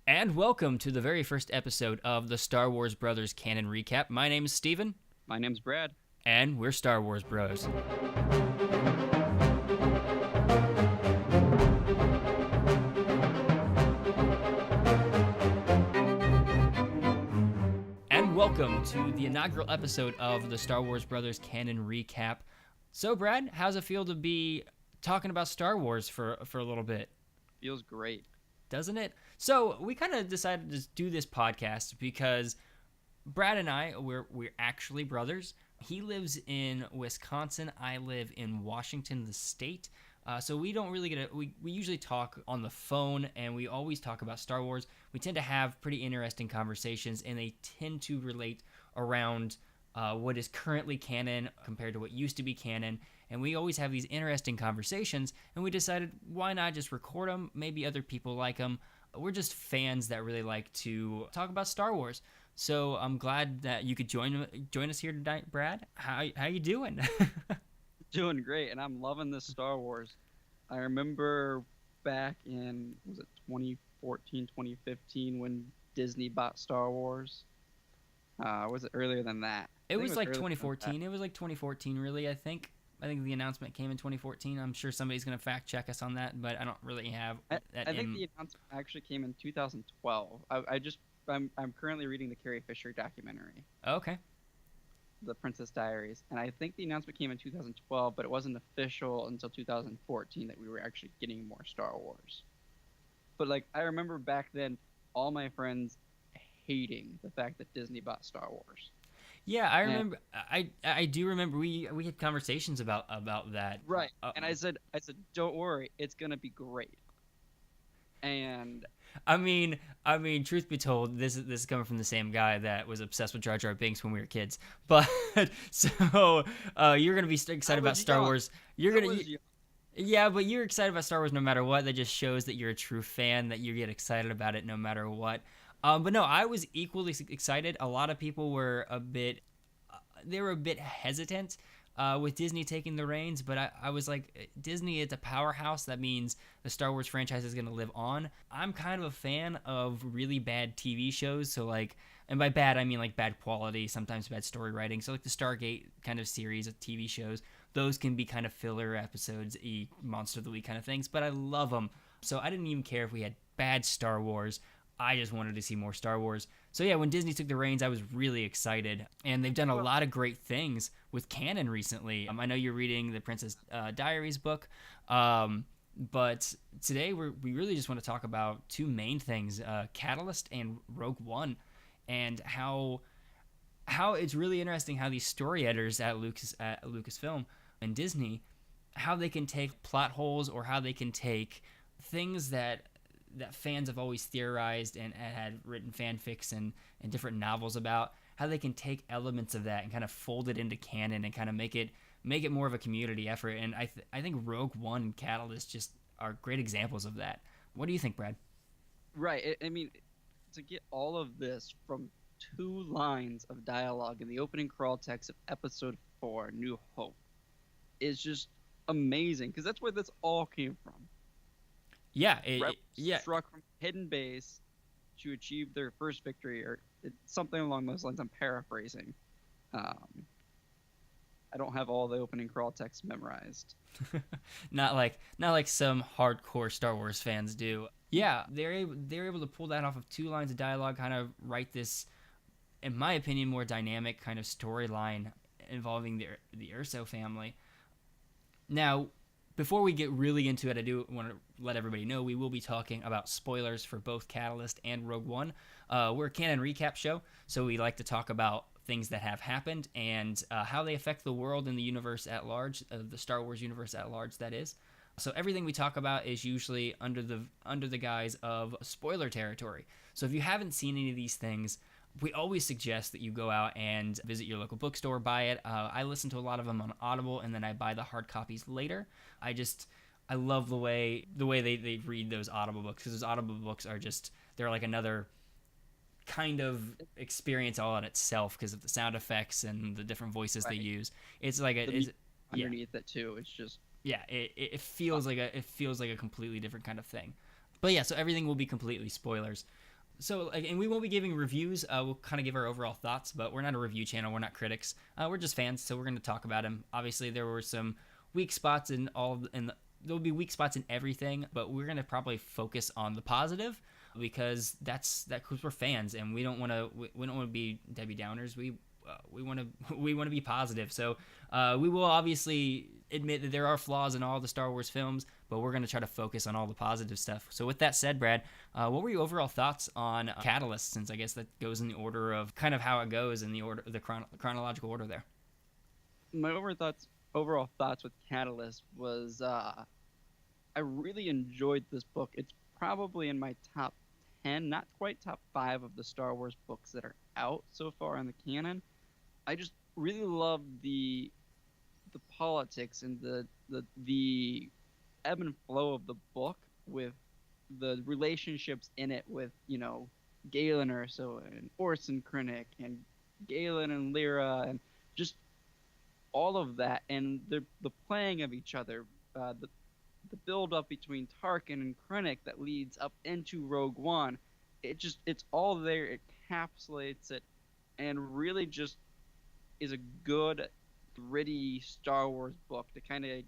And welcome to the very first episode of the Star Wars Brothers Canon Recap. My name is Steven. My name's Brad. And we're Star Wars Bros. And welcome to the inaugural episode of the Star Wars Brothers Canon Recap. So, Brad, how's it feel to be talking about Star Wars for a little bit? Feels great. Doesn't it? So we kind of decided to do this podcast because Brad and I, we're actually brothers. He lives in Wisconsin. I live in Washington, the state. So we don't really we usually talk on the phone, and we always talk about Star Wars. We tend to have pretty interesting conversations, and they tend to relate around what is currently canon compared to what used to be canon. And we always have these interesting conversations, and we decided, why not just record them? Maybe other people like them. We're just fans that really like to talk about Star Wars. So I'm glad that you could join us here tonight, Brad. How you doing? Doing great, and I'm loving this Star Wars. I remember back in, was it 2014, 2015, when Disney bought Star Wars? Was it earlier than that? It was like 2014. It was like 2014, really, I think. I think the announcement came in 2014. I'm sure somebody's going to fact check us on that, but I don't really have that. I think the announcement actually came in 2012. I'm currently reading the Carrie Fisher documentary. Okay. The Princess Diaries, and I think the announcement came in 2012, but it wasn't official until 2014 that we were actually getting more Star Wars. But like, I remember back then, all my friends hating the fact that Disney bought Star Wars. Yeah, I remember. I do remember we had conversations about that. Right. And I said, don't worry, it's gonna be great. And I mean, truth be told, this is coming from the same guy that was obsessed with Jar Jar Binks when we were kids. But so you're gonna be excited about Star Wars. Yeah, but you're excited about Star Wars no matter what. That just shows that you're a true fan, that you get excited about it no matter what. But no, I was equally excited. A lot of people were a bit hesitant with Disney taking the reins, but I was like, Disney, it's a powerhouse. That means the Star Wars franchise is going to live on. I'm kind of a fan of really bad TV shows, so like, and by bad, I mean like bad quality, sometimes bad story writing. So like the Stargate kind of series of TV shows, those can be kind of filler episodes, Monster of the Week kind of things, but I love them. So I didn't even care if we had bad Star Wars. I just wanted to see more Star Wars. So yeah, when Disney took the reins, I was really excited. And they've done a lot of great things with canon recently. I know you're reading the Princess Diaries book. But today we really just want to talk about two main things, Catalyst and Rogue One. And how it's really interesting how these story editors at Lucasfilm and Disney, how they can take plot holes or how they can take things that fans have always theorized and had written fanfics and different novels about, how they can take elements of that and kind of fold it into canon and kind of make it more of a community effort. And I think Rogue One and Catalyst just are great examples of that. What do you think, Brad? Right. I mean, to get all of this from 2 lines of dialogue in the opening crawl text of Episode 4, New Hope, is just amazing, because that's where this all came from. Yeah, struck from hidden base to achieve their first victory, or something along those lines. I'm paraphrasing. I don't have all the opening crawl text memorized. not like some hardcore Star Wars fans do. Yeah, they're able to pull that off of 2 lines of dialogue, kind of write this, in my opinion, more dynamic kind of storyline involving the Urso family. Now, before we get really into it, I do want to let everybody know we will be talking about spoilers for both Catalyst and Rogue One. We're a canon recap show, so we like to talk about things that have happened and how they affect the world and the universe at large, the Star Wars universe at large, that is. So everything we talk about is usually under the guise of spoiler territory. So if you haven't seen any of these things, we always suggest that you go out and visit your local bookstore, buy it. I listen to a lot of them on Audible, and then I buy the hard copies later. I love the way they read those Audible books, because those Audible books are they're like another kind of experience all in itself because of the sound effects and the different voices they use. It's like underneath it too. It's just it feels like a completely different kind of thing. But yeah, so everything will be completely spoilers. So, and we won't be giving reviews. We'll kind of give our overall thoughts, but we're not a review channel. We're not critics. We're just fans, so we're going to talk about him. Obviously, there were some weak spots in there'll be weak spots in everything, but we're going to probably focus on the positive because because we're fans and we don't want to be Debbie Downers. We want to be positive. So we will obviously admit that there are flaws in all the Star Wars films, but we're going to try to focus on all the positive stuff. So with that said, Brad, what were your overall thoughts on Catalyst? Since I guess that goes in the order of kind of how it goes in the chronological order there. My overall thoughts with Catalyst was I really enjoyed this book. It's probably in my top 10, not quite top 5 of the Star Wars books that are out so far in the canon. I just really love the politics and the ebb and flow of the book with the relationships in it with, Galen Erso and Orson Krennic and Galen and Lyra and just all of that and the playing of each other, the build up between Tarkin and Krennic that leads up into Rogue One. It's all there. It encapsulates it and really just is a good, gritty Star Wars book to kind of,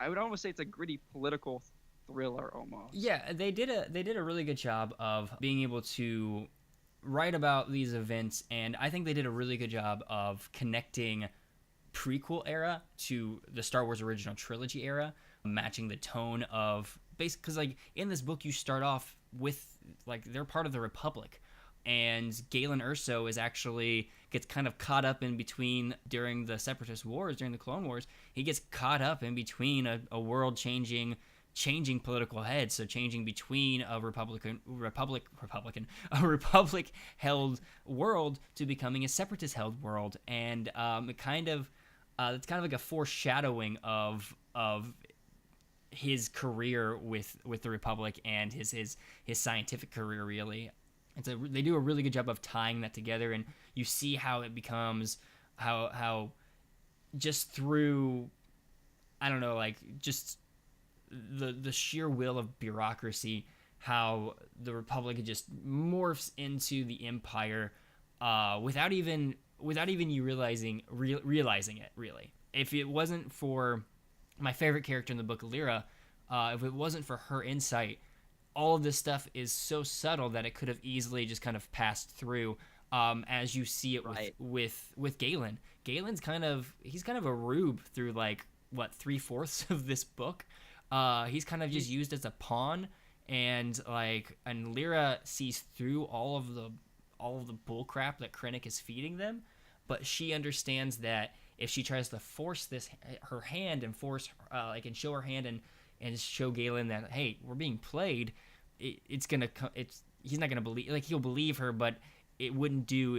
I would almost say it's a gritty political thriller almost. Yeah, they did a really good job of being able to write about these events, and I think they did a really good job of connecting prequel era to the Star Wars original trilogy era, matching the tone of basically, because like in this book you start off with like they're part of the Republic, and Galen Erso gets kind of caught up in between during the Separatist Wars, during the Clone Wars. He gets caught up in between a world changing political heads, so changing between a republic held world to becoming a separatist held world, and it's kind of like a foreshadowing of his career with the Republic and his scientific career really. And so they do a really good job of tying that together, and you see how it becomes how just through I don't know, like just the sheer will of bureaucracy, how the Republic just morphs into the Empire without even you realizing it really. If it wasn't for my favorite character in the book, Lyra, if it wasn't for her insight, all of this stuff is so subtle that it could have easily just kind of passed through, as you see it Right. with Galen. Galen's kind of a rube through like what 3/4 of this book. He's kind of just used as a pawn, and Lyra sees through all of the bullcrap that Krennic is feeding them, but she understands that if she tries to force her hand and force and show her hand and show Galen that hey, we're being played, he's not gonna believe, like he'll believe her, but it wouldn't do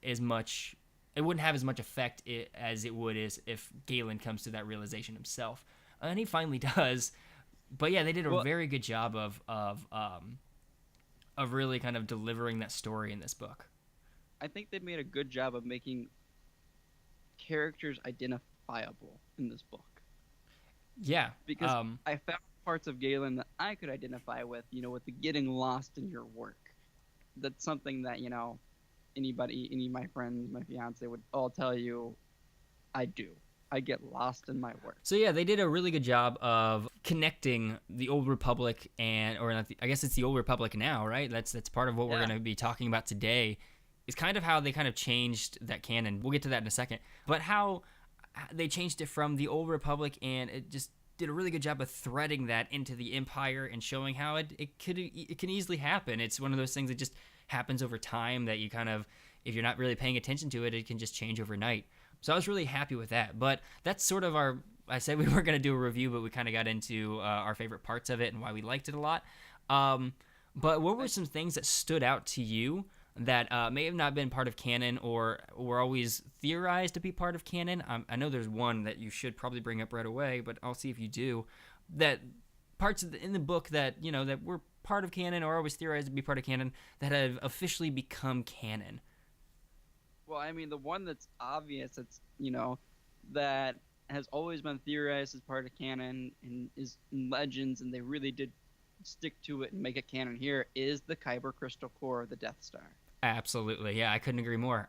as much. It wouldn't have as much effect as it would if Galen comes to that realization himself, and he finally does. But yeah, they did a very good job of really kind of delivering that story in this book. I think they made a good job of making characters identifiable in this book. Yeah, because I found parts of Galen that I could identify with, with the getting lost in your work. That's something that, any of my friends, my fiance would all tell you I do. I get lost in my work. So yeah, they did a really good job of connecting the Old Republic I guess it's the Old Republic now, right? That's part of what we're going to be talking about today. Is kind of how they kind of changed that canon. We'll get to that in a second. But how they changed it from the Old Republic, and it just did a really good job of threading that into the Empire and showing how it can easily happen. It's one of those things that just happens over time that you kind of, if you're not really paying attention to it, it can just change overnight. So I was really happy with that. But that's sort of I said we were going to do a review, but we kind of got into our favorite parts of it and why we liked it a lot. But what were some things that stood out to you that may have not been part of canon or were always theorized to be part of canon? I know there's one that you should probably bring up right away, but I'll see if you do. That parts in the book that, that were part of canon or always theorized to be part of canon that have officially become canon. Well, I mean, the one that's obvious, that's, that has always been theorized as part of canon and is in Legends, and they really did stick to it and make it canon here is the Kyber crystal core of the Death Star. Absolutely. Yeah, I couldn't agree more.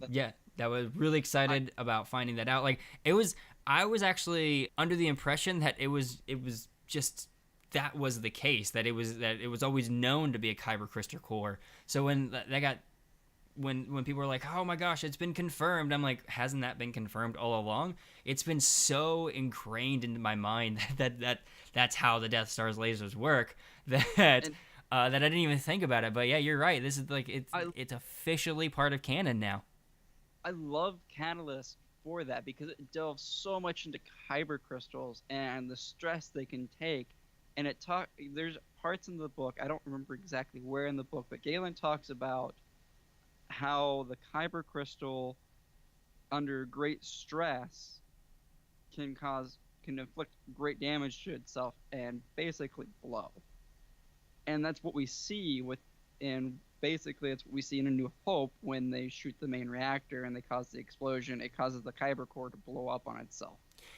Yeah, that was really excited about finding that out. Like I was actually under the impression that it was just that was the case, that it was always known to be a Kyber crystal core. So when that got when people were like, "Oh my gosh, it's been confirmed," I'm like, hasn't that been confirmed all along? It's been so ingrained into my mind that's how the Death Star's lasers work that that I didn't even think about it. But yeah, you're right. This is like it's officially part of canon now. I love Catalyst for that because it delves so much into kyber crystals and the stress they can take. And there's parts in the book, I don't remember exactly where in the book, but Galen talks about how the kyber crystal under great stress can inflict great damage to itself and basically blow. And that's what we see basically it's what we see in A New Hope when they shoot the main reactor and they cause the explosion. It causes the kyber core to blow up on itself.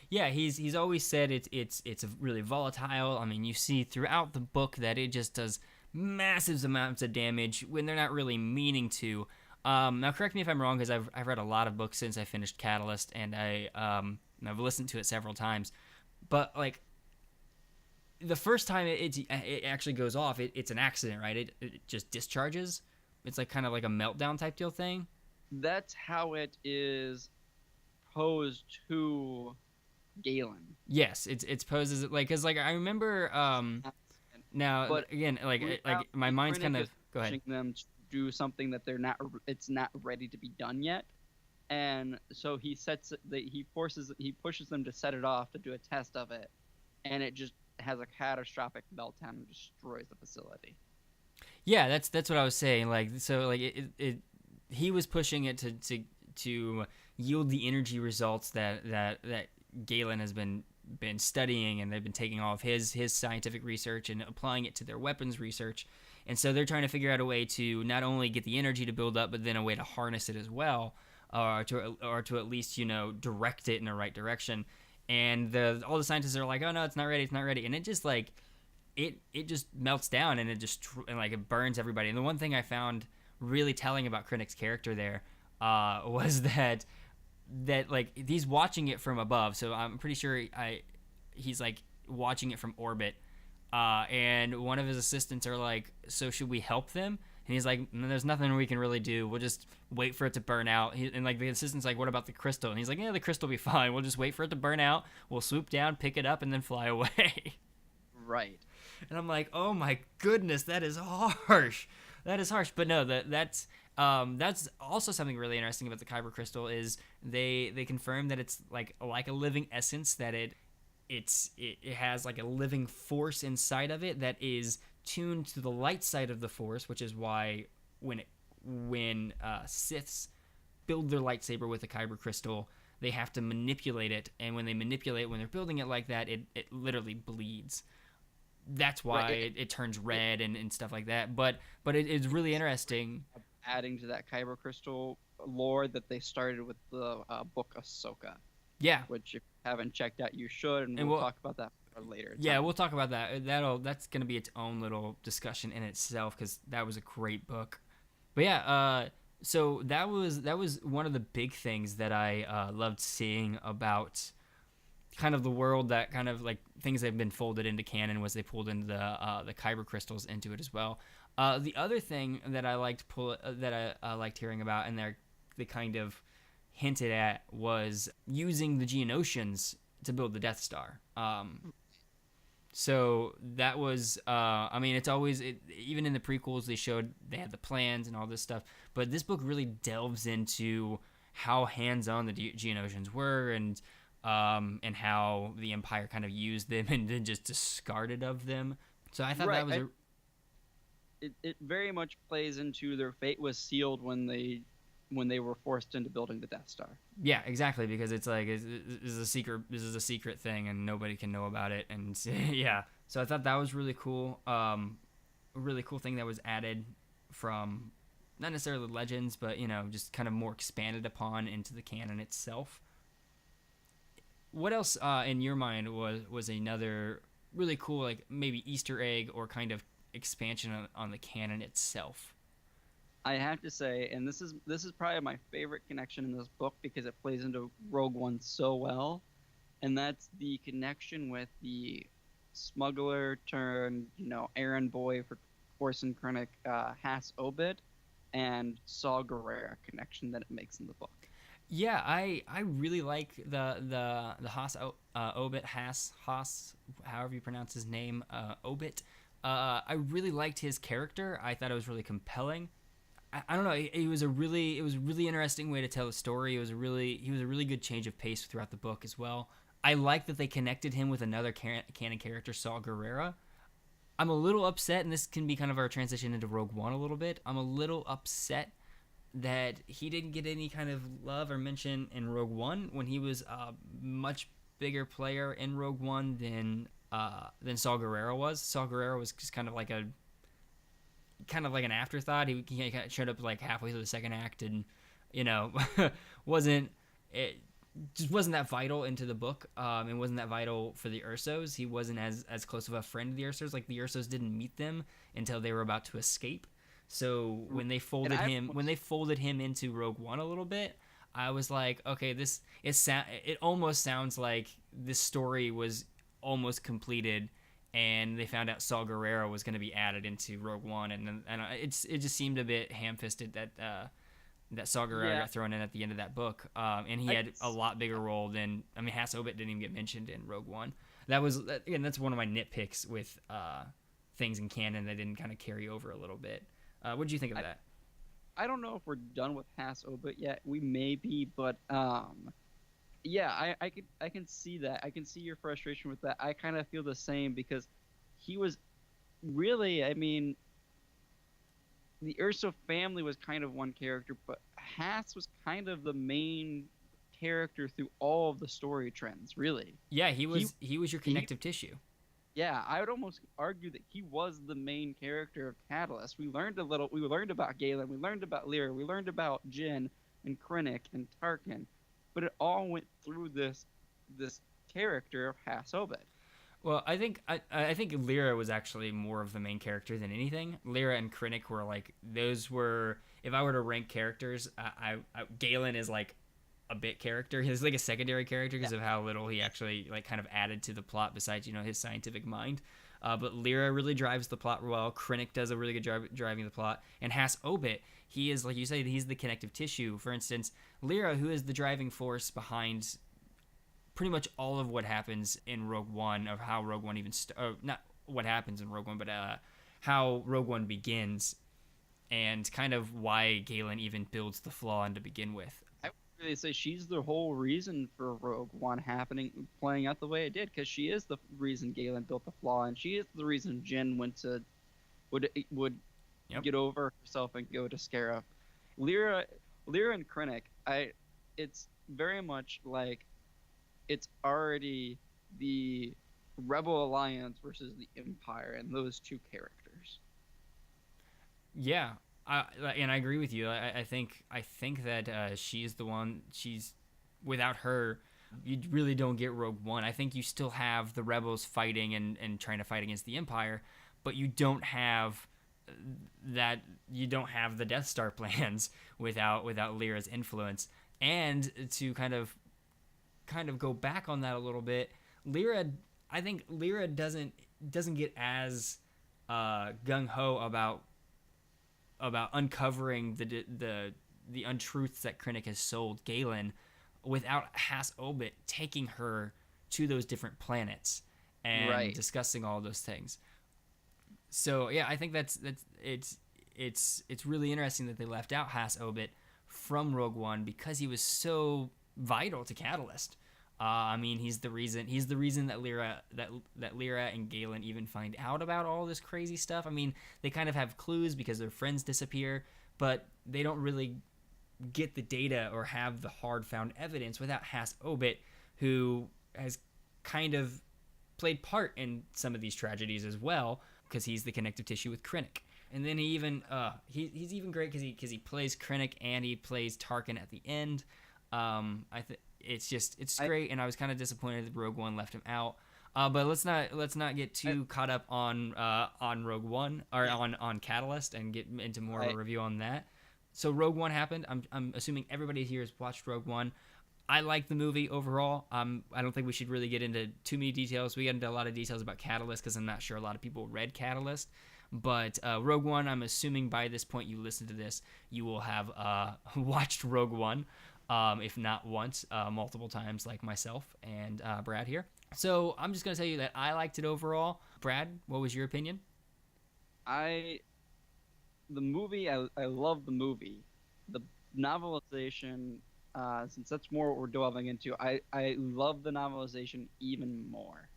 Yeah, he's always said it's really volatile. I mean, you see throughout the book that it just does massive amounts of damage when they're not really meaning to. Now, correct me if I'm wrong, because I've read a lot of books since I finished Catalyst, and I've listened to it several times. But like the first time it actually goes off, it's an accident, right? It just discharges. It's like kind of like a meltdown type deal thing. That's how it is posed to Galen. Yes, it's posed as like, because like I remember now, but again, like my mind's kind of go ahead. Them to do something that it's not ready to be done yet, and so he pushes them to set it off to do a test of it, and it just has a catastrophic meltdown and destroys the facility. Yeah, that's what I was saying. Like, so like he was pushing it to yield the energy results that Galen has been studying, and they've been taking all of his scientific research and applying it to their weapons research. And so they're trying to figure out a way to not only get the energy to build up, but then a way to harness it as well, or to at least, direct it in the right direction. And all the scientists are like, "Oh no, it's not ready, and it just like it just melts down, and it burns everybody. And the one thing I found really telling about Krennic's character there was that like he's watching it from above, so I'm pretty sure he's like watching it from orbit. And one of his assistants are like, "So should we help them?" And he's like, "There's nothing we can really do. We'll just wait for it to burn out." And like the assistant's like, "What about the crystal?" And he's like, "Yeah, the crystal will be fine. We'll just wait for it to burn out. We'll swoop down, pick it up, and then fly away." Right. And I'm like, "Oh my goodness, that is harsh. That is harsh." But no, that's also something really interesting about the kyber crystal is they confirm that it's like a living essence, that it has like a living force inside of it that is tuned to the light side of the force, which is why when Siths build their lightsaber with a kyber crystal, they have to manipulate it, and when they're building it like that, it literally bleeds. That's why right. it turns red and stuff like that. But it's really interesting. Adding to that kyber crystal lore that they started with the book Ahsoka. Yeah. Which if you haven't checked out, you should, and we'll talk about that later. Yeah, we'll talk about that. That's going to be its own little discussion in itself, because that was a great book. But yeah, so that was one of the big things that I loved seeing about kind of the world, that kind of like things that have been folded into canon was they pulled in the kyber crystals into it as well. The other thing that I liked liked hearing about, and they kind of hinted at, was using the Geonosians to build the Death Star. So that was, I mean, it's always, even in the prequels, they had the plans and all this stuff, but this book really delves into how hands-on the Geonosians were, and how the Empire kind of used them and then just discarded of them. So I thought that was it very much plays into their fate was sealed when they were forced into building the Death Star. Yeah, exactly, because it's like this is a secret thing and nobody can know about it, and yeah. So I thought that was really cool. A really cool thing that was added from not necessarily Legends, but just kind of more expanded upon into the canon itself. What else in your mind was another really cool, like maybe Easter egg or kind of expansion on the canon itself. I have to say, and this is probably my favorite connection in this book because it plays into Rogue One so well, and that's the connection with the smuggler turned, errand boy for Orson Krennic, Hass Obit, and Saw Gerrera connection that it makes in the book. Yeah, I really like the Haas Obit Haas, however you pronounce his name, Obit. I really liked his character. I thought it was really compelling. I don't know. It was a really interesting way to tell the story. He was a really good change of pace throughout the book as well. I like that they connected him with another canon character, Saw Gerrera. I'm a little upset, and this can be kind of our transition into Rogue One a little bit. I'm a little upset that he didn't get any kind of love or mention in Rogue One when he was a much bigger player in Rogue One than Saw Gerrera was. Saw Gerrera was just kind of like an afterthought. He kind of showed up like halfway through the second act, and wasn't it just wasn't that vital into the book. And wasn't that vital for the Ursos. He wasn't as close of a friend to the Ursos. Like the Ursos didn't meet them until they were about to escape. So when they folded him into Rogue One a little bit, I was like, okay, it almost sounds like this story was almost completed, and they found out Saw Gerrera was going to be added into Rogue One, and it just seemed a bit ham-fisted that Saw Gerrera got thrown in at the end of that book, and he had a lot bigger role than Hass Obit didn't even get mentioned in Rogue One. That's one of my nitpicks with things in canon that didn't kind of carry over a little bit. What did you think of that? I don't know if we're done with Hass Obit yet. We may be, but yeah, I can see that. I can see your frustration with that. I kind of feel the same because he was really, the Urso family was kind of one character, but Hass was kind of the main character through all of the story trends, really. Yeah, he was your connective tissue. Yeah, I would almost argue that he was the main character of Catalyst. We learned about Galen, we learned about Lyra, we learned about Jyn and Krennic and Tarkin, but it all went through this character of Hass Obit. Well, I think Lyra was actually more of the main character than anything. Lyra and Krennic were like, those were, if I were to rank characters, Galen is like a bit character. He's like a secondary character because of how little he actually like kind of added to the plot besides his scientific mind. But Lyra really drives the plot well. Krennic does a really good job driving the plot, and Hass Obit, he is, like you say, he's the connective tissue. For instance, Lyra, who is the driving force behind pretty much all of what happens in Rogue One, of how Rogue One even not what happens in Rogue One, but how Rogue One begins, and kind of why Galen even builds the flaw to begin with. They say she's the whole reason for Rogue One playing out the way it did, because she is the reason Galen built the flaw, and she is the reason Jyn would get over herself and go to Scarif. Lyra and Krennic, it's very much like it's already the Rebel Alliance versus the Empire, and those two characters. Yeah. And I agree with you. I think that she's the one. Without her, you really don't get Rogue One. I think you still have the rebels fighting and trying to fight against the Empire, but you don't have that. You don't have the Death Star plans without Lyra's influence. And to kind of go back on that a little bit, I think Lyra doesn't get as gung ho about uncovering the untruths that Krennic has sold Galen without Hass Obit taking her to those different planets and discussing all those things. So yeah, I think it's really interesting that they left out Hass Obit from Rogue One because he was so vital to Catalyst. He's the reason that Lyra and Galen even find out about all this crazy stuff. They kind of have clues because their friends disappear, but they don't really get the data or have the hard found evidence without Hass Obit, who has kind of played part in some of these tragedies as well, because he's the connective tissue with Krennic. And then he's even great because he plays Krennic and he plays Tarkin at the end. It's great, and I was kind of disappointed that Rogue One left him out. But let's not get too caught up on Rogue One or on Catalyst and get into more of a review on that. So Rogue One happened. I'm assuming everybody here has watched Rogue One. I like the movie overall. I don't think we should really get into too many details. We get into a lot of details about Catalyst because I'm not sure a lot of people read Catalyst. But Rogue One, I'm assuming by this point you listen to this, you will have watched Rogue One, if not once, multiple times like myself and Brad here. So I'm just going to tell you that I liked it overall. Brad, what was your opinion? I love the movie. The novelization, since that's more what we're delving into, I love the novelization even more.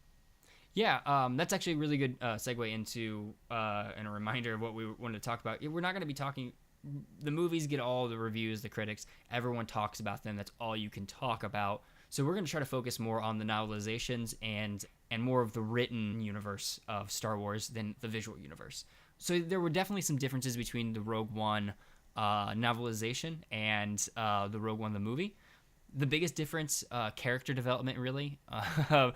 Yeah, that's actually a really good segue into and a reminder of what we wanted to talk about. We're not going to be talking. The movies get all the reviews, the critics. Everyone talks about them. That's all you can talk about. So we're going to try to focus more on the novelizations and more of the written universe of Star Wars than the visual universe. So there were definitely some differences between the Rogue One novelization and the Rogue One the movie. The biggest difference, character development, really. I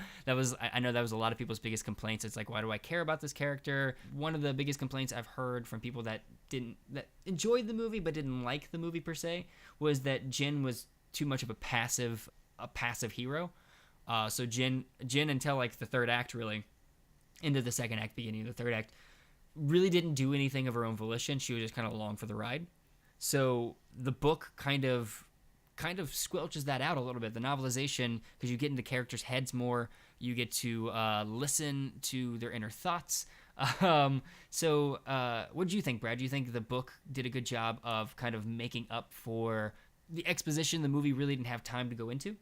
know that was a lot of people's biggest complaints. It's like, why do I care about this character? One of the biggest complaints I've heard from people that enjoyed the movie but didn't like the movie per se was that Jyn was too much of a passive hero. So Jyn until like the third act, really, into the second act, beginning of the third act, really didn't do anything of her own volition. She was just kind of along for the ride. So the book kind of squelches that out a little bit. The novelization, because you get into characters' heads more, you get to listen to their inner thoughts. So what do you think, Brad? Do you think the book did a good job of kind of making up for the exposition the movie really didn't have time to go into?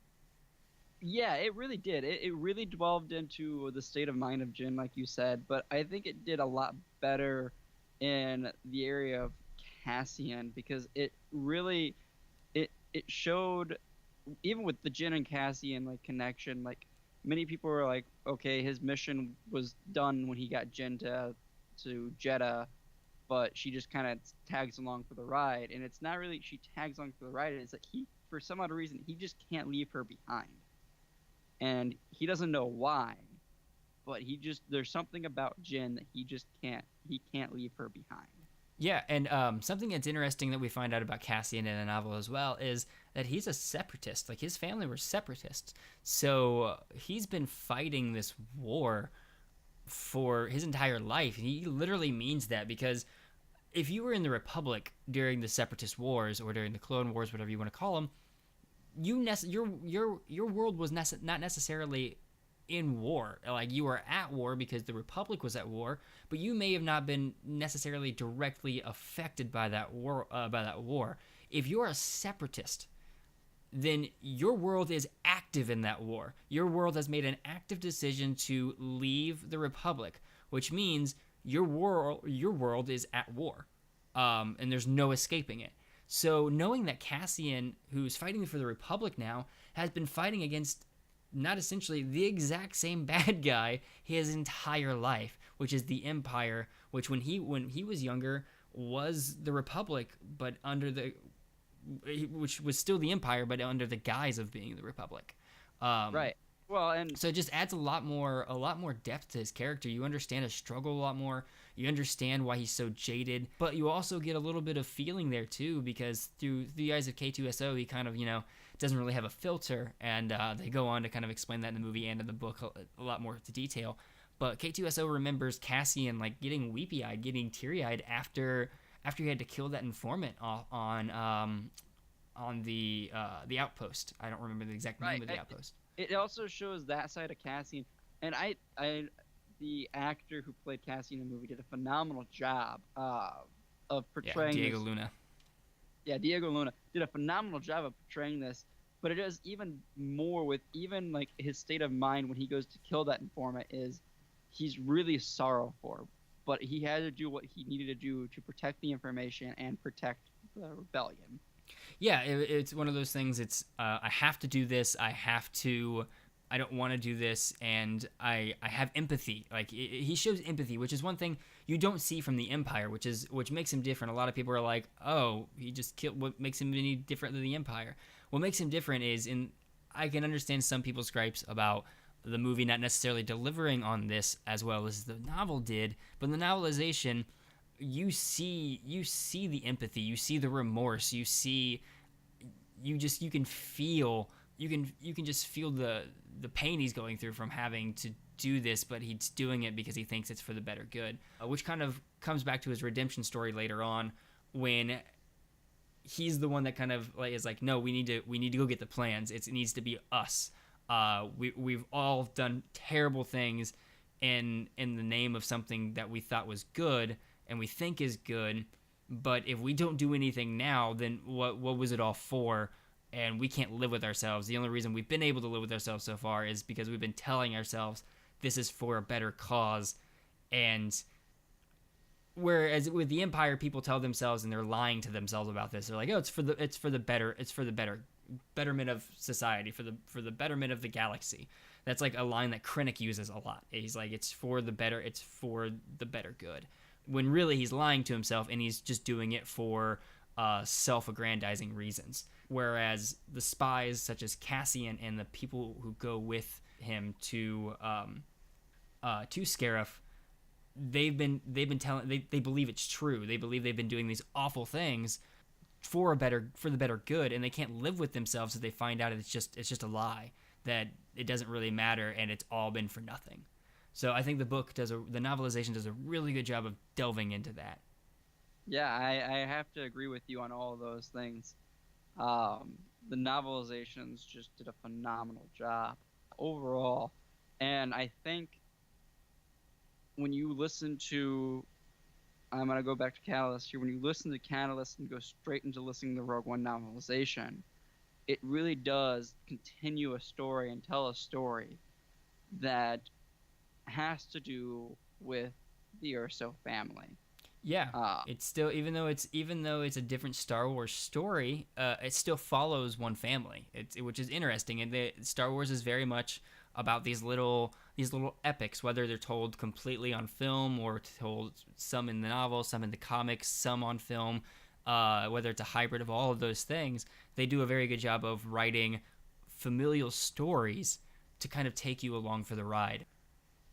Yeah, it really did. It really delved into the state of mind of Jyn, like you said, but I think it did a lot better in the area of Cassian, because it really it showed, even with the Jyn and Cassian like connection, like many people were like, okay, his mission was done when he got Jyn to Jedha, but she just kind of tags along for the ride. And it's not really she tags along for the ride, it's like he, for some odd reason, he just can't leave her behind. And he doesn't know why, but there's something about Jyn that he can't leave her behind. Yeah, and something that's interesting that we find out about Cassian in the novel as well is that he's a separatist. Like, his family were separatists. So he's been fighting this war for his entire life. He literally means that, because if you were in the Republic during the Separatist Wars or during the Clone Wars, whatever you want to call them, your world was not necessarily in war. Like, you were at war because the Republic was at war, but you may have not been necessarily directly affected by that war. If you're a separatist, then your world is active in that war. Your world has made an active decision to leave the Republic, which means your world is at war, and there's no escaping it. So knowing that Cassian, who's fighting for the Republic now, has been fighting against not essentially the exact same bad guy his entire life, which is the Empire, which when he was younger was the Republic, but which was still the Empire, but under the guise of being the Republic. Right. Well, and so it just adds a lot more depth to his character. You understand his struggle a lot more. You understand why he's so jaded, but you also get a little bit of feeling there too, because through the eyes of K2SO, he kind of, doesn't really have a filter, and they go on to kind of explain that in the movie and in the book a lot more to detail. But K2SO remembers Cassian like getting weepy-eyed, getting teary-eyed after he had to kill that informant on the outpost. I don't remember the exact name of the outpost. It also shows that side of Cassian, and the actor who played Cassian in the movie did a phenomenal job of portraying Diego Luna. Yeah, Diego Luna did a phenomenal job of portraying this, but it does even more with even like his state of mind when he goes to kill that informant is he's really sorrowful, but he had to do what he needed to do to protect the information and protect the rebellion. Yeah, it's one of those things. It's I have to do this. I don't want to do this, and I have empathy. Like, he shows empathy, which is one thing you don't see from the Empire, which makes him different. A lot of people are like, oh, he just killed. What makes him any different than the Empire? What makes him different is I can understand some people's gripes about the movie not necessarily delivering on this as well as the novel did, but in the novelization, you see the empathy, you see the remorse, you can just feel the pain he's going through from having to do this, but he's doing it because he thinks it's for the better good, which kind of comes back to his redemption story later on, when he's the one that kind of like is like, no, we need to go get the plans. It needs to be us. We've all done terrible things in the name of something that we thought was good and we think is good, but if we don't do anything now, then what was it all for? And we can't live with ourselves. The only reason we've been able to live with ourselves so far is because we've been telling ourselves this is for a better cause. And whereas with the Empire, people tell themselves and they're lying to themselves about this. They're like, oh, it's for the betterment of society, for the betterment of the galaxy. That's like a line that Krennic uses a lot. He's like, it's for the better good. When really he's lying to himself and he's just doing it for self-aggrandizing reasons. Whereas the spies such as Cassian and the people who go with him to Scarif, they've been telling, they believe it's true. They believe they've been doing these awful things for the better good, and they can't live with themselves, so they find out it's just a lie, that it doesn't really matter and it's all been for nothing. So I think the novelization does a really good job of delving into that. Yeah, I have to agree with you on all of those things. The novelizations just did a phenomenal job overall. And I think when you listen to, I'm going to go back to Catalyst here, when you listen to Catalyst and go straight into listening to the Rogue One novelization, it really does continue a story and tell a story that has to do with the Urso family. Yeah, it's still, even though it's a different Star Wars story, it still follows one family. Which is interesting, and Star Wars is very much about these little epics, whether they're told completely on film or told some in the novel, some in the comics, some on film. Whether it's a hybrid of all of those things, they do a very good job of writing familial stories to kind of take you along for the ride.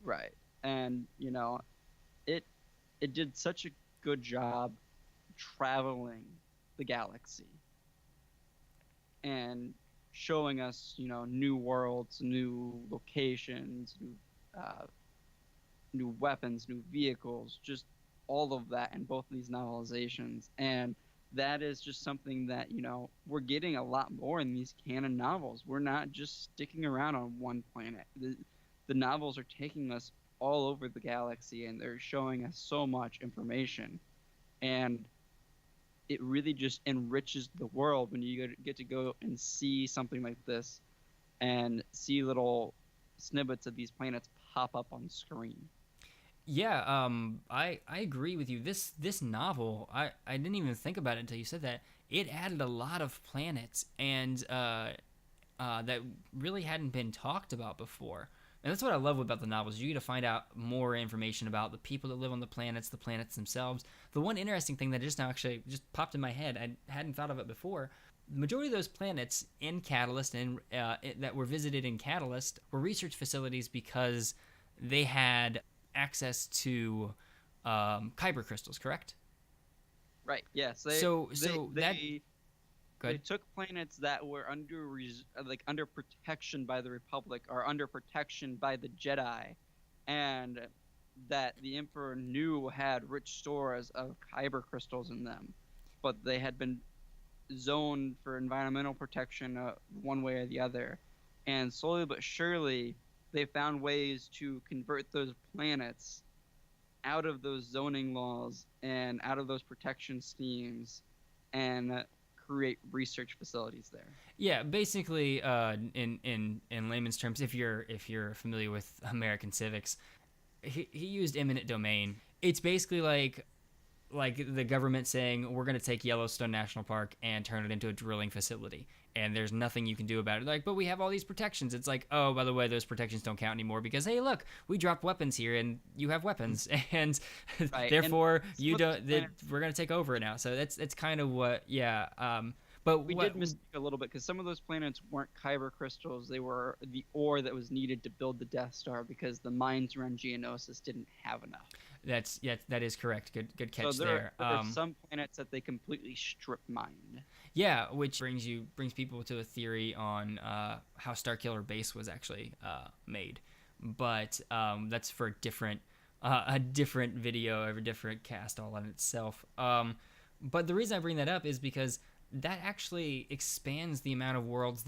Right, and it did such a good job traveling the galaxy and showing us, new worlds, new locations, new weapons, new vehicles, just all of that in both of these novelizations. And that is just something that, we're getting a lot more in these canon novels. We're not just sticking around on one planet. The novels are taking us all over the galaxy, and they're showing us so much information. And it really just enriches the world when you get to go and see something like this and see little snippets of these planets pop up on screen. Yeah, I agree with you. This novel, I didn't even think about it until you said that. It added a lot of planets and that really hadn't been talked about before. And that's what I love about the novels. You get to find out more information about the people that live on the planets themselves. The one interesting thing that just popped in my head, I hadn't thought of it before. The majority of those planets in Catalyst and that were visited in Catalyst were research facilities because they had access to kyber crystals, correct? Right. Yes. They took planets that were under protection by the Republic or under protection by the Jedi, and that the Emperor knew had rich stores of kyber crystals in them, but they had been zoned for environmental protection one way or the other. And slowly but surely, they found ways to convert those planets out of those zoning laws and out of those protection schemes and create research facilities there. Yeah, basically, in layman's terms, if you're familiar with American civics, he used eminent domain. It's basically like the government saying, we're going to take Yellowstone National Park and turn it into a drilling facility, and there's nothing you can do about it. But we have all these protections. It's like, oh, by the way, those protections don't count anymore because, hey, look, we dropped weapons here and you have weapons, and right. Therefore we're going to take over it now. So that's kind of what, yeah. But We did mistake a little bit because some of those planets weren't kyber crystals. They were the ore that was needed to build the Death Star because the mines around Geonosis didn't have enough. that is correct. Good catch So there. there are some planets that they completely strip mined. Yeah, which brings people to a theory on how Starkiller Base was actually made, but that's for a different video, a different cast all on itself. But the reason I bring that up is because that actually expands the amount of worlds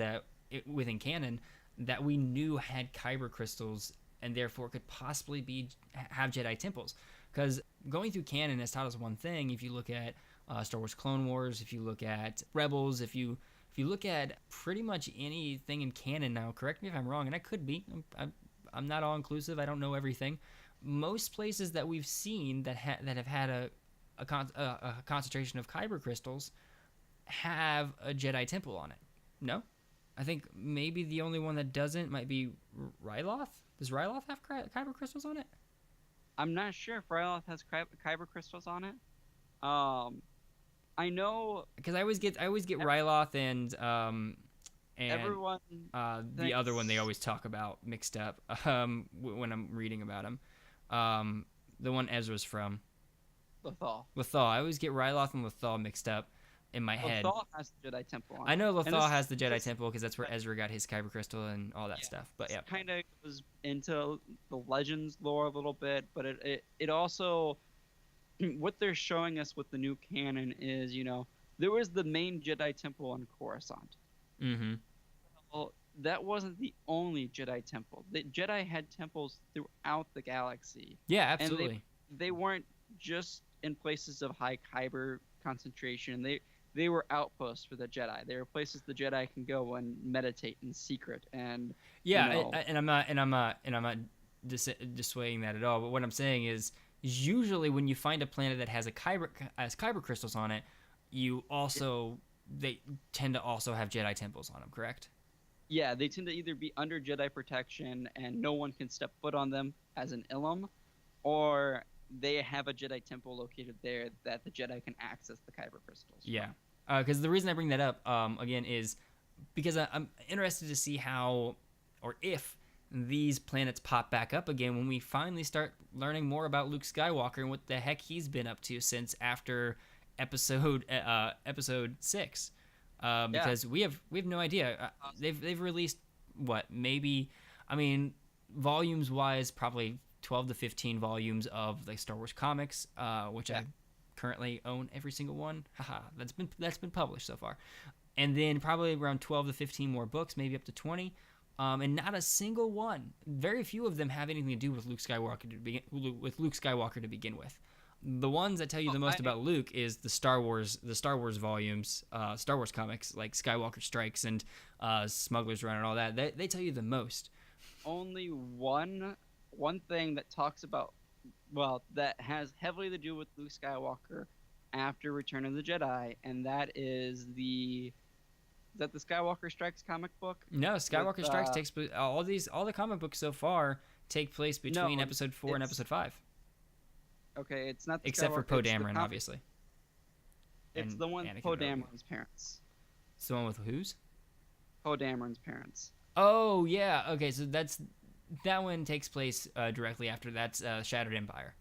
within canon that we knew had kyber crystals and therefore could possibly have Jedi temples. Because going through canon has taught us one thing. If you look at Star Wars Clone Wars, if you look at Rebels, if you look at pretty much anything in canon now, correct me if I'm wrong, and I could be. I'm not all inclusive. I don't know everything. Most places that we've seen that have had a concentration of kyber crystals have a Jedi temple on it. No? I think maybe the only one that doesn't might be Ryloth. Does Ryloth have kyber crystals on it? I'm not sure if Ryloth has kyber crystals on it. I know because I always get Ryloth and everyone the other one they always talk about mixed up when I'm reading about him. The one Ezra's from. Lothal. I always get Ryloth and Lothal mixed up in my head. Lothal has the Jedi Temple on it. I know Lothal has the Jedi Temple because that's where Ezra got his kyber crystal and all that stuff. But yeah, kind of goes into the Legends lore a little bit, but it also what they're showing us with the new canon is, there was the main Jedi Temple on Coruscant. Mm-hmm. Well, that wasn't the only Jedi Temple. The Jedi had temples throughout the galaxy. Yeah, absolutely. And they weren't just in places of high kyber concentration. They were outposts for the Jedi. They were places the Jedi can go and meditate in secret. And and I'm not dissuading that at all. But what I'm saying is usually when you find a planet that has kyber crystals on it, they tend to also have Jedi temples on them. Correct? Yeah, they tend to either be under Jedi protection and no one can step foot on them as an Ilum, or they have a Jedi temple located there that the Jedi can access the kyber crystals. Yeah, because the reason I bring that up, again, is because I'm interested to see how or if these planets pop back up again when we finally start learning more about Luke Skywalker and what the heck he's been up to since after episode 6. Because we have no idea. They've released volumes wise, probably 12 to 15 volumes of the Star Wars comics, which I currently own every single one. Haha, that's been published so far, and then probably around 12 to 15 more books, maybe up to 20. And not a single one, very few of them have anything to do with Luke Skywalker to begin with. The ones that tell you the most about Luke is the Star Wars volumes, Star Wars comics like Skywalker Strikes and Smuggler's Run and all that. They tell you the most. Only one thing that talks about, that has heavily to do with Luke Skywalker after Return of the Jedi, and that is the Skywalker Strikes comic book? No, Skywalker Strikes takes all the comic books so far take place between episode 4 and episode 5. Okay, it's not the except Skywalker, for Poe Dameron, obviously. It's the one with Poe Dameron's parents. It's the one with whose? Poe Dameron's parents. Oh yeah, okay, so that one takes place directly after that's Shattered Empire.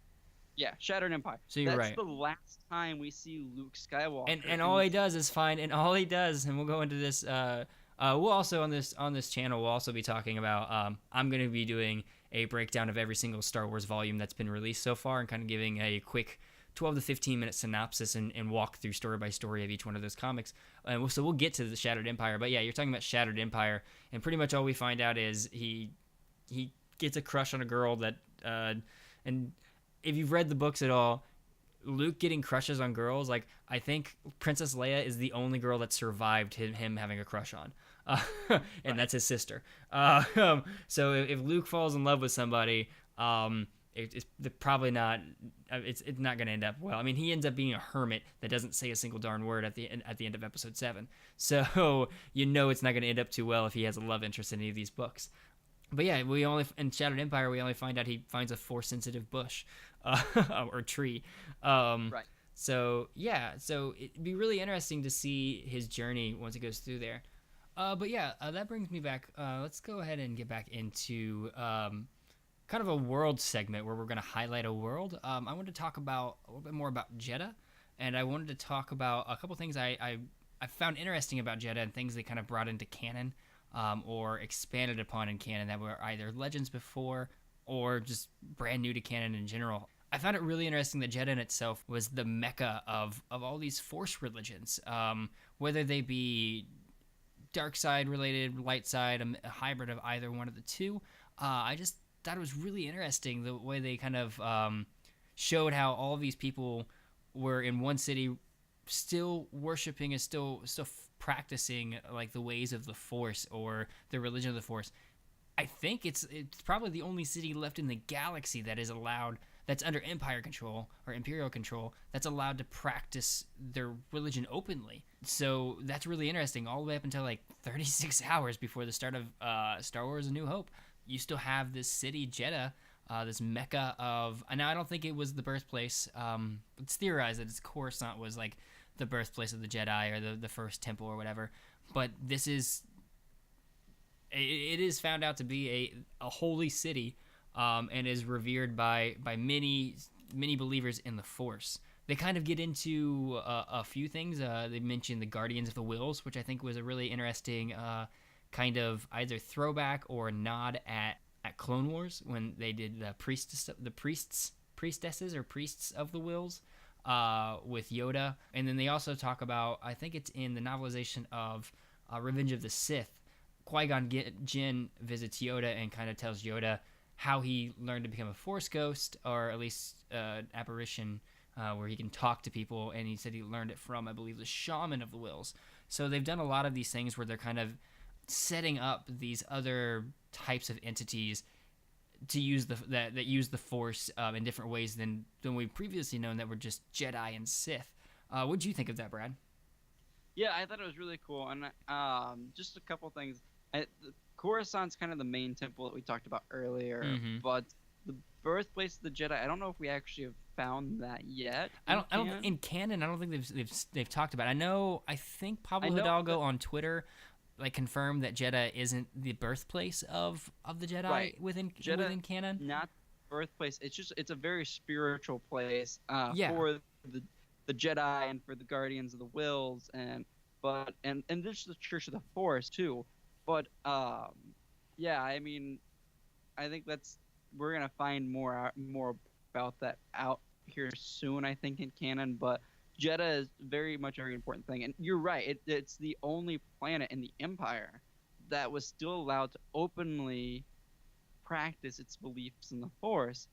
Yeah, Shattered Empire. So you're right. That's the last time we see Luke Skywalker. And all he does is find, and all he does, and we'll go into this. We'll also on this channel we'll also be talking about. I'm going to be doing a breakdown of every single Star Wars volume that's been released so far, and kind of giving a quick 12 to 15 minute synopsis and walk through story by story of each one of those comics. And so we'll get to the Shattered Empire. But yeah, you're talking about Shattered Empire, and pretty much all we find out is he gets a crush on a girl that, and if you've read the books at all, Luke getting crushes on girls, like I think Princess Leia is the only girl that survived him having a crush on, and that's his sister. So if Luke falls in love with somebody, it's probably not. It's not going to end up well. I mean, he ends up being a hermit that doesn't say a single darn word at the end of episode 7. So it's not going to end up too well if he has a love interest in any of these books. But yeah, in Shattered Empire we only find out he finds a Force sensitive bush or tree. Right. So yeah, so it'd be really interesting to see his journey once it goes through there. But yeah, that brings me back. Let's go ahead and get back into kind of a world segment where we're going to highlight a world. I wanted to talk about a little bit more about Jedha, and I wanted to talk about a couple things I found interesting about Jedha and things they kind of brought into canon or expanded upon in canon that were either legends before or just brand new to canon in general. I found it really interesting that Jedha in itself was the mecca of all these Force religions, whether they be dark side related, light side, a hybrid of either one of the two. I just thought it was really interesting the way they kind of showed how all of these people were in one city, still worshiping and still practicing like the ways of the Force or the religion of the Force. I think it's probably the only city left in the galaxy that is allowed, that's under Empire control or Imperial control, that's allowed to practice their religion openly. So that's really interesting. All the way up until like 36 hours before the start of Star Wars: A New Hope, you still have this city, Jedha, this mecca of. Now I don't think it was the birthplace. It's theorized that Coruscant was like the birthplace of the Jedi or the first temple or whatever. But this is. It is found out to be a holy city, and is revered by many believers in the Force. They kind of get into a few things. They mentioned the Guardians of the Whills, which I think was a really interesting kind of either throwback or nod at Clone Wars when they did the priestesses or priests of the Whills with Yoda. And then they also talk about, I think it's in the novelization of Revenge of the Sith, Qui-Gon Jinn visits Yoda and kind of tells Yoda how he learned to become a Force ghost, or at least apparition where he can talk to people, and he said he learned it from, I believe, the shaman of the Whills. So they've done a lot of these things where they're kind of setting up these other types of entities to use that use the Force in different ways than we've previously known, that were just Jedi and Sith. What do you think of that, Brad? Yeah, I thought it was really cool, and just a couple things. Coruscant's kind of the main temple that we talked about earlier, but the birthplace of the Jedi, I don't know if we actually have found that yet. I don't in canon. I don't think they've talked about it. I think Pablo Hidalgo on Twitter like confirmed that Jedha isn't the birthplace of the Jedi within canon. Not birthplace. It's a very spiritual place for the Jedi and for the Guardians of the Whills and this is the Church of the Force too. But I mean, I think we're gonna find more about that out here soon, I think, in canon. But Jedha is very much a very important thing, and you're right. It's the only planet in the Empire that was still allowed to openly practice its beliefs in the Force,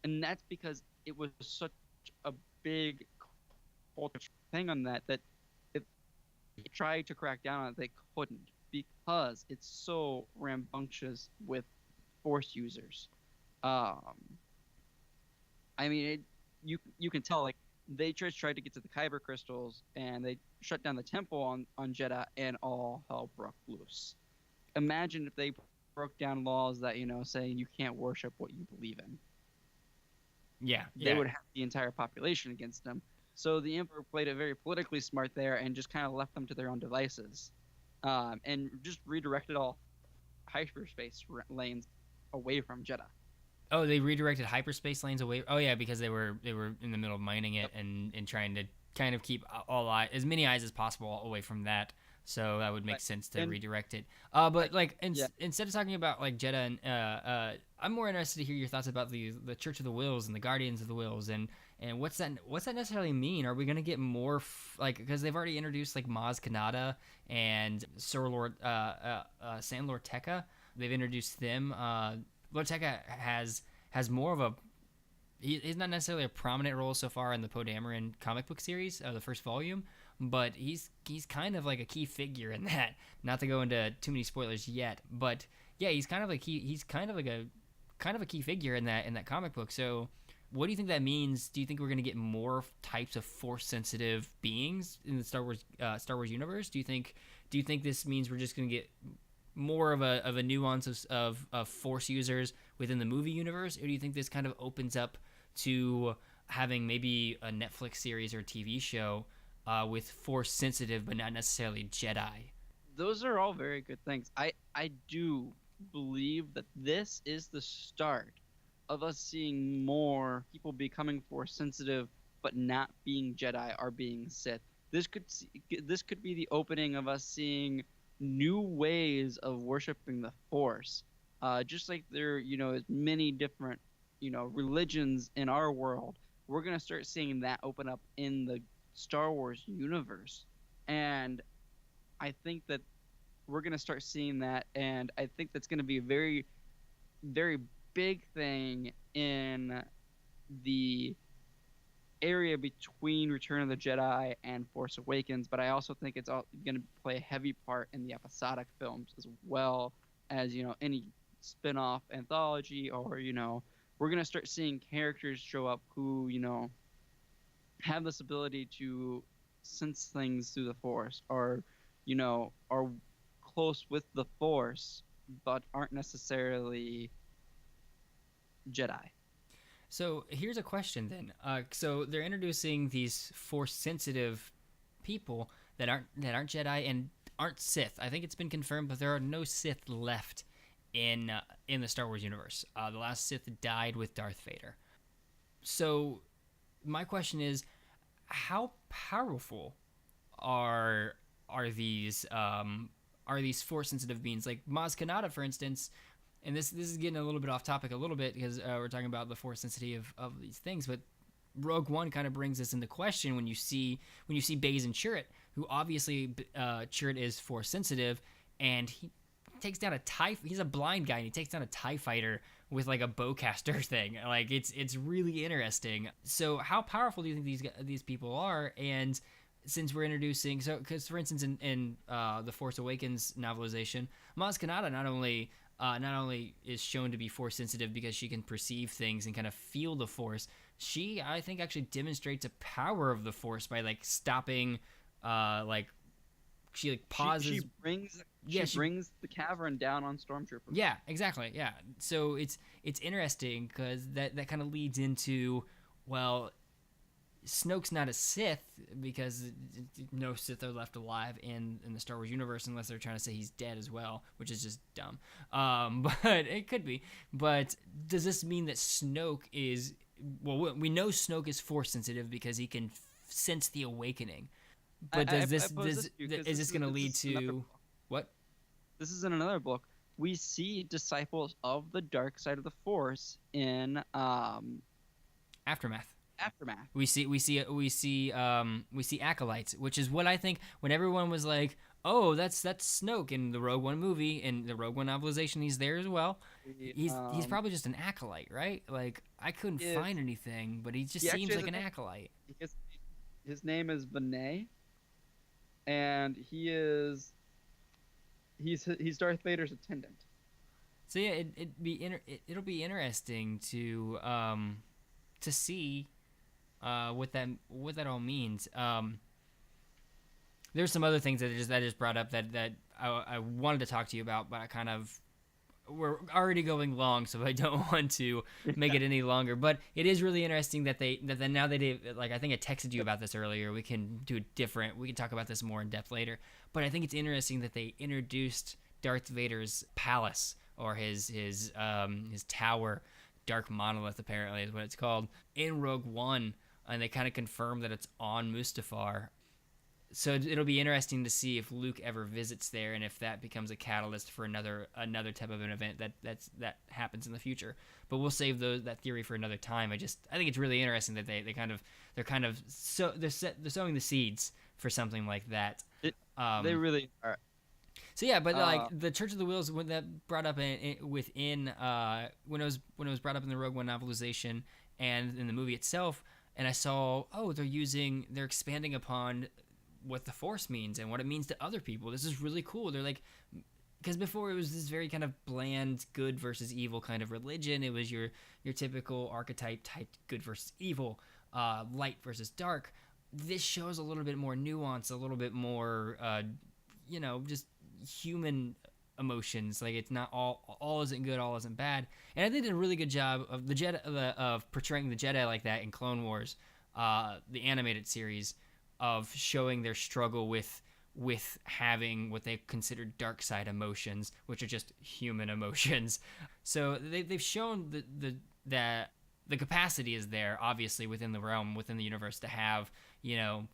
and that's because it was such a big cultural thing on that if they tried to crack down on it, they couldn't, because it's so rambunctious with Force users. I mean, you can tell, like, they just tried to get to the Kyber crystals, and they shut down the temple on Jedha, and all hell broke loose. Imagine if they broke down laws that, say you can't worship what you believe in. They would have the entire population against them. So the Emperor played it very politically smart there and just kind of left them to their own devices, and just redirected all hyperspace lanes away from Jedha. Oh, they redirected hyperspace lanes away. Oh yeah, because they were in the middle of mining it and trying to kind of keep as many eyes as possible away from that. So that would make sense to redirect it. But like instead of talking about like Jedha, and I'm more interested to hear your thoughts about the Church of the Whills and the Guardians of the Whills, and what's that necessarily mean? Are we gonna get more because they've already introduced like Maz Kanata and Sir Lord Sandlord Tekka. They've introduced them. Lord Tekka has more of a he's not necessarily a prominent role so far in the Poe Dameron comic book series, the first volume, but he's kind of like a key figure in that. Not to go into too many spoilers yet, but yeah, he's kind of a key figure in that comic book. So what do you think that means? Do you think we're going to get more types of Force sensitive beings in the Star Wars universe? Do you think this means we're just going to get more of a nuance of Force users within the movie universe, or do you think this kind of opens up to having maybe a Netflix series or TV show with Force sensitive but not necessarily Jedi. Those are all very good things. I do believe that this is the start of us seeing more people becoming Force sensitive but not being Jedi or being Sith. This could be the opening of us seeing new ways of worshiping the Force. Just like there, is many different, religions in our world. We're gonna start seeing that open up in the Star Wars universe, and I think that we're gonna start seeing that, and I think that's gonna be a very, very big thing in the area between Return of the Jedi and Force Awakens. But I also think it's all going to play a heavy part in the episodic films as well as any spin-off anthology, or we're going to start seeing characters show up who have this ability to sense things through the Force, or are close with the Force but aren't necessarily Jedi. So here's a question then. So they're introducing these Force sensitive people that aren't Jedi and aren't Sith. I think it's been confirmed, but there are no Sith left in the Star Wars universe. The last Sith died with Darth Vader. So my question is, how powerful are these Force sensitive beings? Like Maz Kanata, for instance. And this is getting a little bit off topic a little bit because we're talking about the Force sensitivity of these things, but Rogue One kind of brings this into question when you see Baze and Chirrut, who obviously Chirrut is Force sensitive, and he takes down a TIE. He's a blind guy, and he takes down a TIE fighter with like a bowcaster thing. Like it's really interesting. So how powerful do you think these people are? And since we're introducing, because for instance in the Force Awakens novelization, Maz Kanata not only is shown to be Force sensitive because she can perceive things and kind of feel the Force, she, I think, actually demonstrates a power of the Force by like stopping, she like pauses. She brings the cavern down on stormtroopers. Yeah, exactly. Yeah, so it's interesting because that kind of leads into, well, Snoke's not a Sith because no Sith are left alive in the Star Wars universe unless they're trying to say he's dead as well, which is just dumb. But it could be. But does this mean that Snoke is... Well, we know Snoke is Force sensitive because he can sense the awakening. But is this going to lead to... What? This is in another book. We see disciples of the dark side of the Force in... Aftermath. We see acolytes, which is what I think when everyone was like, "Oh, that's Snoke in the Rogue One movie, in the Rogue One novelization, he's there as well." He's probably just an acolyte, right? Like I couldn't find anything, but he just seems like an acolyte. His name is Vinay, and he's Darth Vader's attendant. So yeah, it'll be interesting to see what that all means. There's some other things that I just brought up that I wanted to talk to you about, but we're already going long, so I don't want to make it any longer. But it is really interesting that now they did, like I think I texted you about this earlier. We can talk about this more in depth later. But I think it's interesting that they introduced Darth Vader's palace, or his tower. Dark Monolith apparently is what it's called, in Rogue One, and they kind of confirmed that it's on Mustafar. So it'll be interesting to see if Luke ever visits there, and if that becomes a catalyst for another type of an event that happens in the future. But we'll save that theory for another time. I think it's really interesting that they're sowing the seeds for something like that. They really are. So yeah, but like the Church of the Whills, when that brought up when it was brought up in the Rogue One novelization and in the movie itself, and I saw, they're expanding upon what the Force means and what it means to other people. This is really cool. They're like, because before it was this very kind of bland good versus evil kind of religion. It was your typical archetype type good versus evil, light versus dark. This shows a little bit more nuance, a little bit more, just human emotions. Like it's not all isn't good, all isn't bad. And I think they did a really good job of the Jedha of portraying the Jedi like that in Clone Wars, the animated series, of showing their struggle with having what they consider dark side emotions, which are just human emotions. So they've shown that the capacity is there, obviously, within the realm, within the universe, to have, you know,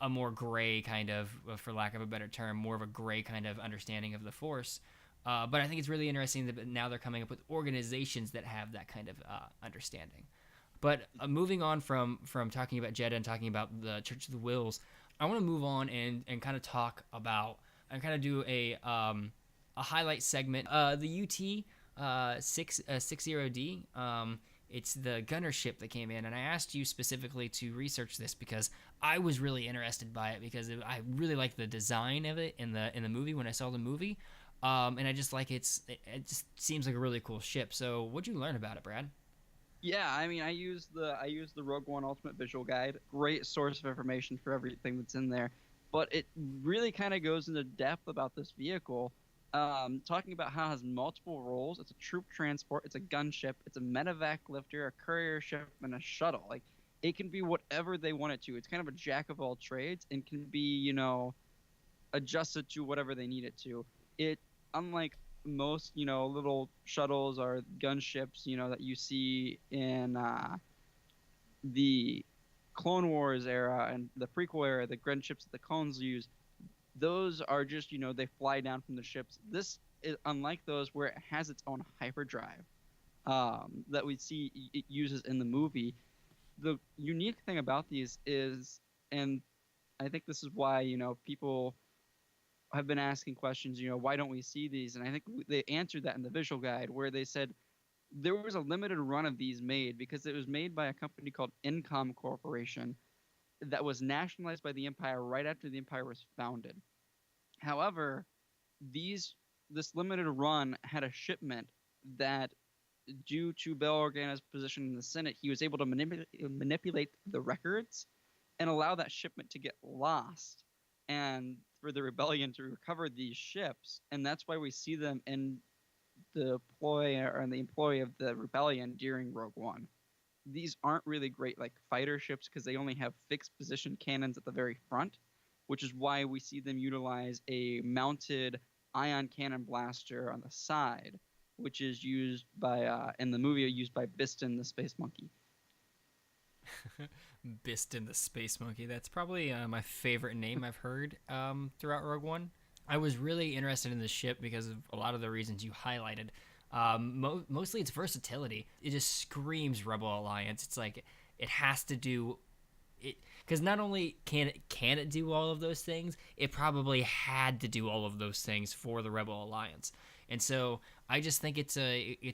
a more gray kind of, for lack of a better term, more of a gray kind of understanding of the Force. But I think it's really interesting that now they're coming up with organizations that have that kind of understanding. But moving on from talking about Jedha and talking about the Church of the Whills, I want to move on and kind of talk about and kind of do a highlight segment. The UT-60D. It's the gunner ship that came in, and I asked you specifically to research this because I was really interested by it because I really liked the design of it in the movie when I saw the movie, and I just like it just seems like a really cool ship. So what'd you learn about it, Brad? Yeah, I mean, I use the Rogue One Ultimate Visual Guide. Great source of information for everything that's in there, but it really kind of goes into depth about this vehicle. Talking about how it has multiple roles. It's a troop transport, it's a gunship, it's a medevac lifter, a courier ship, and a shuttle. Like, it can be whatever they want it to. It's kind of a jack of all trades and can be, you know, adjusted to whatever they need it to. It, unlike most, you know, little shuttles or gunships, you know, that you see in the Clone Wars era and the prequel era, the gunships that the clones use, those are just, you know, they fly down from the ships. This is unlike those where it has its own hyperdrive that we see it uses in the movie. The unique thing about these is, and I think this is why, you know, people have been asking questions, you know, why don't we see these? And I think they answered that in the visual guide where they said there was a limited run of these made because it was made by a company called Incom Corporation that was nationalized by the Empire right after the Empire was founded. However, this limited run had a shipment that, due to Bail Organa's position in the Senate, he was able to manipulate the records and allow that shipment to get lost, and for the rebellion to recover these ships. And that's why we see them in the employ of the rebellion during Rogue One. These aren't really great like fighter ships because they only have fixed position cannons at the very front, which is why we see them utilize a mounted ion cannon blaster on the side, which is used by in the movie used by Biston the Space Monkey. Biston the Space Monkey. That's probably my favorite name I've heard throughout Rogue One. I was really interested in this ship because of a lot of the reasons you highlighted. Mostly its versatility. It just screams Rebel Alliance. It's like it has to do it because not only can it do all of those things, it probably had to do all of those things for the Rebel Alliance. And so I just think it's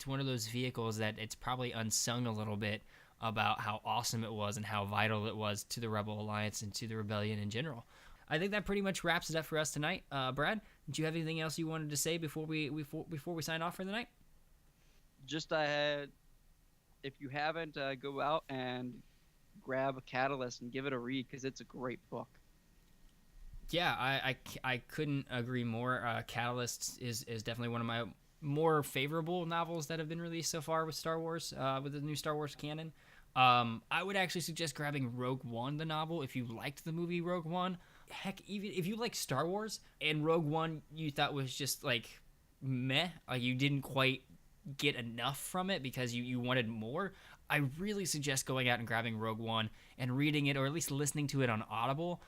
one of those vehicles that it's probably unsung a little bit about how awesome it was and how vital it was to the Rebel Alliance and to the rebellion in general. I think that pretty much wraps it up for us tonight. Brad, do you have anything else you wanted to say before we sign off for the night? Just if you haven't, go out and grab a Catalyst and give it a read because it's a great book. Yeah, I couldn't agree more. Catalyst is definitely one of my more favorable novels that have been released so far with Star Wars, with the new Star Wars canon. I would actually suggest grabbing Rogue One, the novel, if you liked the movie Rogue One. Heck, even if you like Star Wars and Rogue One you thought was just like meh, like you didn't quite get enough from it because you wanted more, I really suggest going out and grabbing Rogue One and reading it, or at least listening to it on Audible.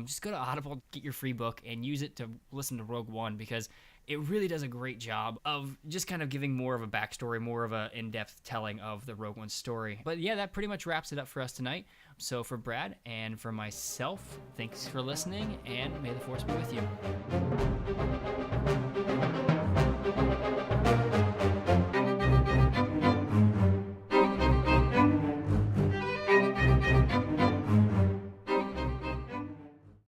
Just go to Audible, get your free book, and use it to listen to Rogue One because it really does a great job of just kind of giving more of a backstory, more of a in-depth telling of the Rogue One story. But yeah, that pretty much wraps it up for us tonight. So for Brad and for myself, thanks for listening, and may the Force be with you.